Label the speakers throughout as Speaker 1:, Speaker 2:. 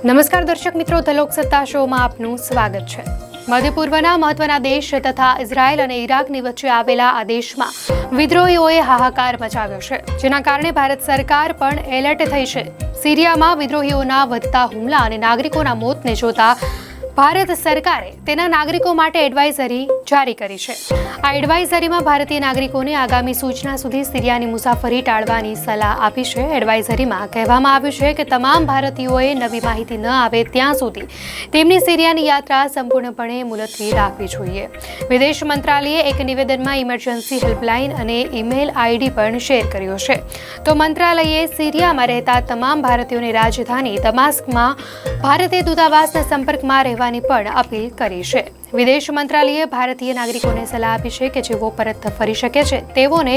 Speaker 1: નમસ્કાર દર્શક મિત્રો, ધ લોકસત્તા શોમાં આપનું સ્વાગત છે। મધ્ય પૂર્વના મહત્વના દેશ તથા ઇઝરાયલ અને ઇરાકની વચ્ચે આવેલા આ દેશમાં વિદ્રોહીઓએ હાહાકાર મચાવ્યો છે, જેના કારણે ભારત સરકાર પણ એલર્ટ થઈ છે। સિરિયામાં વિદ્રોહીઓના વધતા હુમલા અને નાગરિકોના મોતને જોતા ભારત સરકારે તેના નાગરિકો માટે એડવાઇઝરી જારી કરી છે। આ એડવાઇઝરીમાં ભારતીય નાગરિકોને આગામી સૂચના સુધી સિરિયાની મુસાફરી ટાળવાની સલાહ આપી છે। એડવાઇઝરીમાં કહેવામાં આવ્યું છે કે તમામ ભારતીયોએ નવી માહિતી ન આવે ત્યાં સુધી તેમની સિરિયાની યાત્રા સંપૂર્ણપણે મુલતવી રાખવી જોઈએ। વિદેશ મંત્રાલયે એક નિવેદનમાં ઇમરજન્સી હેલ્પલાઇન અને ઈમેલ આઈડી પણ શેર કર્યો છે। તો મંત્રાલયે સિરિયામાં રહેતા તમામ ભારતીયોને રાજધાની દમાસ્કમાં ભારતીય દૂતાવાસના સંપર્કમાં રહેવાની પણ અપીલ કરી છે। વિદેશ મંત્રાલયે ભારતીય નાગરિકોને સલાહ આપી છે કે જેઓ પરત ફરી શકે છે તેઓને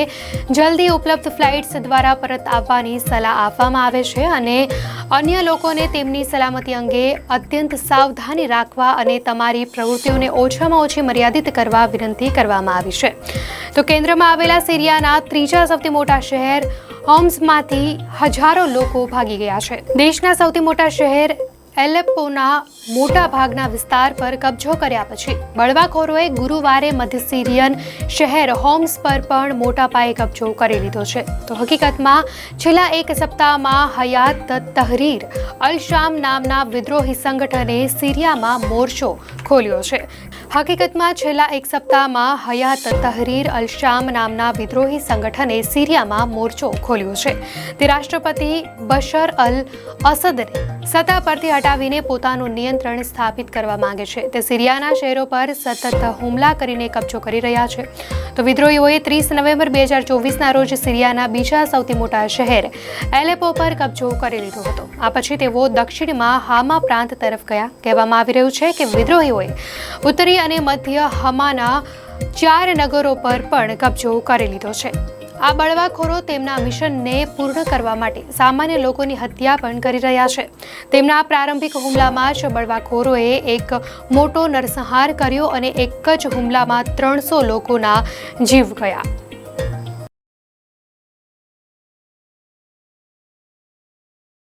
Speaker 1: જલ્દી ઉપલબ્ધ ફ્લાઇટ્સ દ્વારા પરત આવવાની સલાહ આપવામાં આવે છે અને અન્ય લોકોને તેમની સલામતી અંગે અત્યંત સાવધાની રાખવા અને તમારી પ્રવૃત્તિઓને ઓછામાં ઓછી મર્યાદિત કરવા વિનંતી કરવામાં આવી છે। તો કેન્દ્રમાં આવેલા સિરિયાના ત્રીજા સૌથી મોટા શહેર હોમ્સમાંથી હજારો લોકો ભાગી ગયા છે। દેશના સૌથી મોટા શહેર એલેપ્પોના મોટા ભાગના વિસ્તાર પર કબજો કર્યા પછી બળવાખોરોએ ગુરુવારે મધ્ય સિરિયન શહેર હોમ્સ પર પણ મોટા પાયે કબજો કરી લીધો છે। તો હકીકતમાં છેલ્લા એક સપ્તાહમાં હયાત તહરીર અલ શામ નામના વિદ્રોહી સંગઠને સિરિયામાં મોરચો ખોલ્યો છે। હકીકતમાં છેલ્લા એક સપ્તાહમાં હયાત તહરીર અલ શામ નામના વિદ્રોહી સંગઠને સિરિયામાં મોરચો ખોલ્યો છે। તે રાષ્ટ્રપતિ બશર અલ અસદને સત્તા પરથી હટાવીને પોતાનું નિયંત્રણ સ્થાપિત કરવા માંગે છે। તે સિરિયાના શહેરો પર સતત હુમલા કરીને કબજો કરી રહ્યા છે। તો વિદ્રોહીઓએ 30 નવેમ્બર 2024ના રોજ સિરિયાના બીજા સૌથી મોટા શહેર એલેપો પર કબજો કરી લીધો હતો। આ પછી તેઓ દક્ષિણમાં હામા પ્રાંત તરફ ગયા। કહેવામાં આવી રહ્યું છે કે વિદ્રોહીઓએ ઉત્તરી અને મધ્ય હમાના 4 નગરો પર પણ કબજો કરી લીધો છે। આ બળવાખોરો તેમના મિશનને પૂર્ણ કરવા માટે સામાન્ય લોકોની હત્યા પણ કરી રહ્યા છે। તેમના પ્રારંભિક હુમલામાં જ બળવાખોરોએ એક મોટો નરસંહાર કર્યો અને એક જ હુમલામાં 300 લોકોના જીવ ગયા।